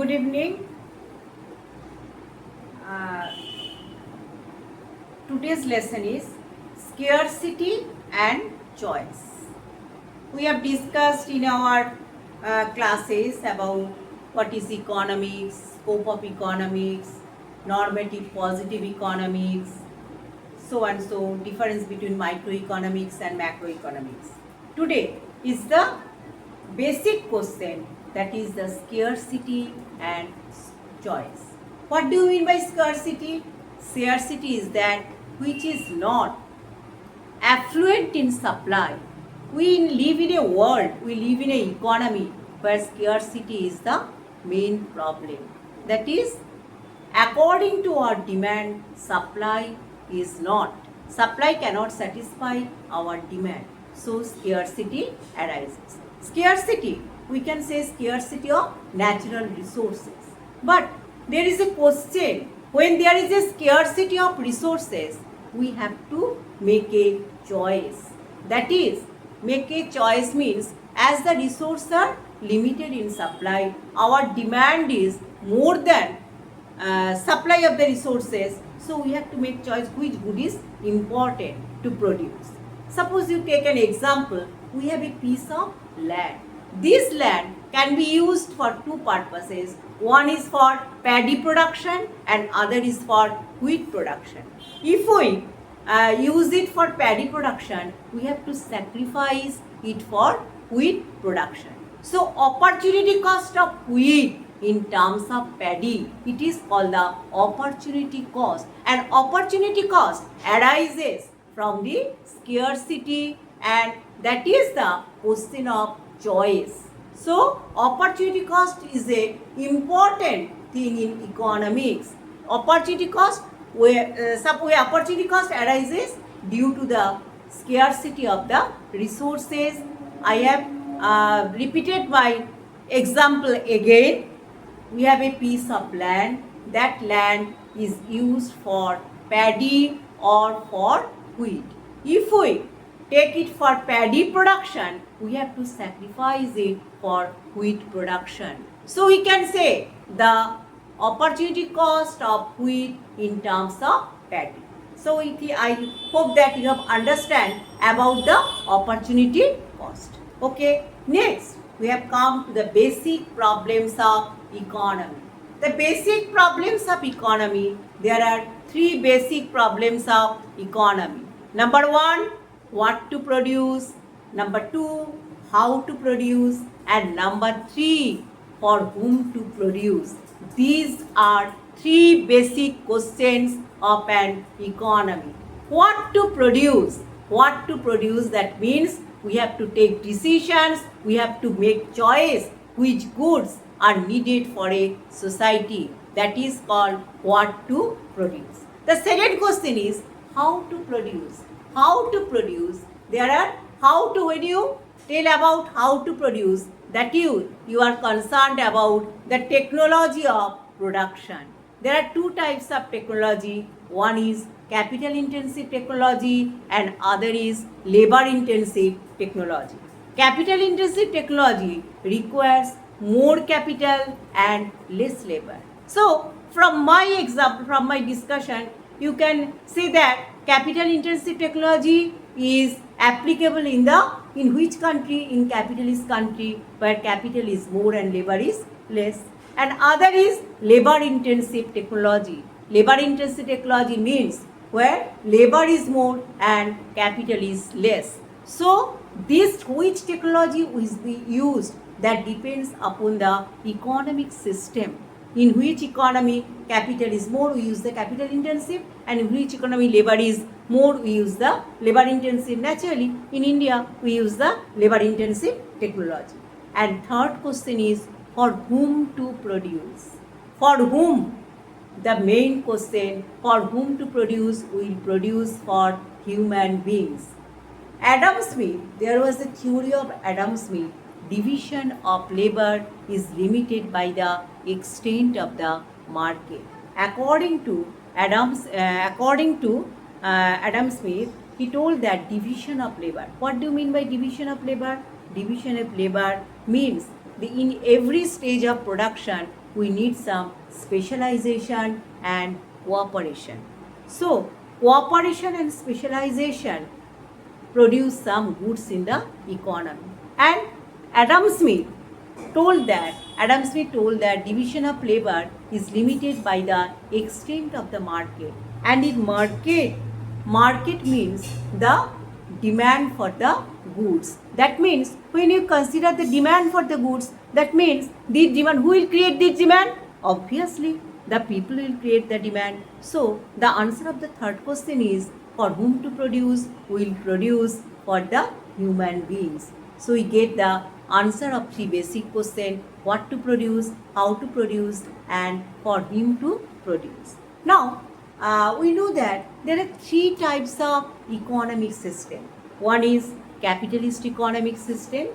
Good evening. Uh, Today's lesson is scarcity and choice. We have discussed in our classes about what is economics, scope of economics, normative positive economics, so and so, difference between microeconomics and macroeconomics. Today is the basic question, that is the scarcity and choice. What do you mean by scarcity? Scarcity is that which is not affluent in supply. We live in a world, we live in an economy where scarcity is the main problem. That is, according to our demand, supply is not. Supply cannot satisfy our demand. So scarcity arises. Scarcity, we can say scarcity of natural resources. But there is a question, when there is a scarcity of resources, we have to make a choice. That is, make a choice means as the resources are limited in supply, our demand is more than supply of the resources, so we have to make choice which good is important to produce. Suppose you take an example, we have a piece of land. This land can be used for two purposes. One is for paddy production and other is for wheat production. If we use it for paddy production, we have to sacrifice it for wheat production. So opportunity cost of wheat in terms of paddy, it is called the opportunity cost, and opportunity cost arises from the scarcity, and that is the question of choice. So opportunity cost is a important thing in economics. Opportunity cost, where opportunity cost arises due to the scarcity of the resources. I have repeated my example again. We have a piece of land. That land is used for paddy or for wheat. If we take it for paddy production, we have to sacrifice it for wheat production. So we can say the opportunity cost of wheat in terms of paddy. So I hope that you have understand about the opportunity cost. Okay, next we have come to the basic problems of economy. The basic problems of economy, there are three basic problems of economy. Number one, what to produce. Number two, how to produce. And number three, for whom to produce. These are three basic questions of an economy. What to produce? What to produce, that means we have to take decisions, we have to make choice which goods are needed for a society. That is called what to produce. The second question is how to produce. How to produce, there are how to, when you tell about how to produce, that you are concerned about the technology of production. There are two types of technology. One is capital intensive technology and other is labor intensive technology. Capital intensive technology requires more capital and less labor. So from my example, from my discussion, you can say that capital intensive technology is applicable in which country? In capitalist country where capital is more and labor is less. And other is labor intensive technology. Labor intensive technology means where labor is more and capital is less. So this which technology is be used, that depends upon the economic system. In which economy capital is more, we use the capital intensive, and in which economy labor is more, we use the labor intensive. Naturally, in India, we use the labor intensive technology. And third question is for whom to produce. For whom? The main question, for whom to produce, we produce for human beings. Adam Smith, there was a theory of Adam Smith, division of labor is limited by the extent of the market. According to Adam Smith, he told that division of labor. What do you mean by division of labor? Division of labor means in every stage of production, we need some specialization and cooperation. So, cooperation and specialization produce some goods in the economy. And Adam Smith told that division of labor is limited by the extent of the market. And in market means the demand for the goods. That means when you consider the demand for the goods, that means the demand, who will create this demand? Obviously, the people will create the demand. So the answer of the third question is, for whom to produce? We will produce for the human beings. So we get the answer of three basic questions: what to produce, how to produce, and for him to produce. Now, we know that there are three types of economic system. One is capitalist economic system,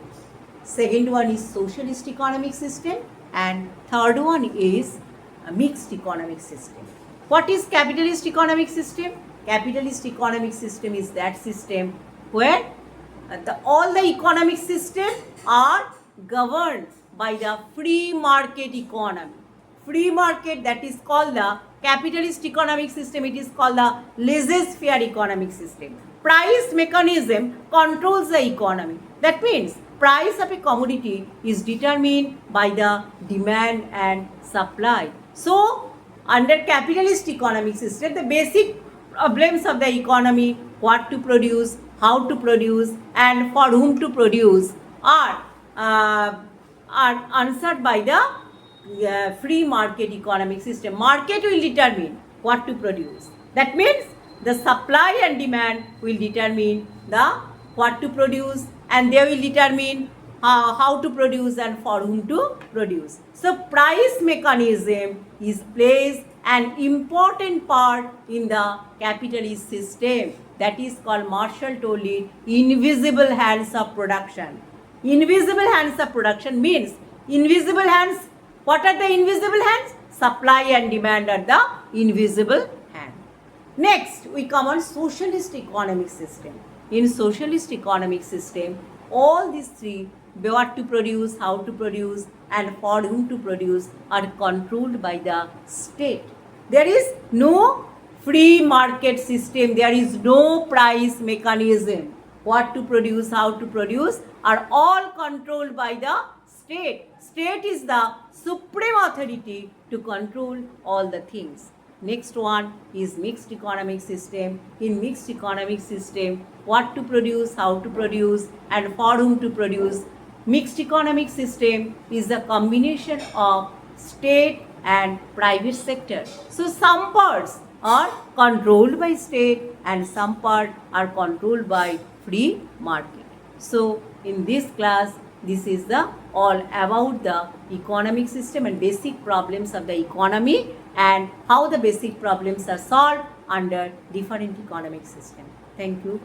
second one is socialist economic system, and third one is a mixed economic system. What is capitalist economic system? Capitalist economic system is that system where all the economic system are governed by the free market economy. Free market, that is called the capitalist economic system. It is called the laissez-faire economic system. Price mechanism controls the economy. That means price of a commodity is determined by the demand and supply. So, under capitalist economic system, the basic problems of the economy, what to produce, how to produce, and for whom to produce, are answered by the free market economic system. Market will determine what to produce. That means the supply and demand will determine the what to produce, and they will determine how to produce and for whom to produce. So price mechanism plays an important part in the capitalist system. That is called, Marshall told it, invisible hands of production. Invisible hands of production means invisible hands. What are the invisible hands? Supply and demand are the invisible hand. Next, we come on socialist economic system. In socialist economic system, all these three, what to produce, how to produce, and for whom to produce, are controlled by the state. There is no free market system. There is no price mechanism. What to produce, how to produce, are all controlled by the state. State is the supreme authority to control all the things. Next one is mixed economic system. In mixed economic system, what to produce, how to produce, and for whom to produce. Mixed economic system is a combination of state and private sector. So some parts are controlled by state and some part are controlled by free market. So in this class, this is the all about the economic system and basic problems of the economy and how the basic problems are solved under different economic system. Thank you.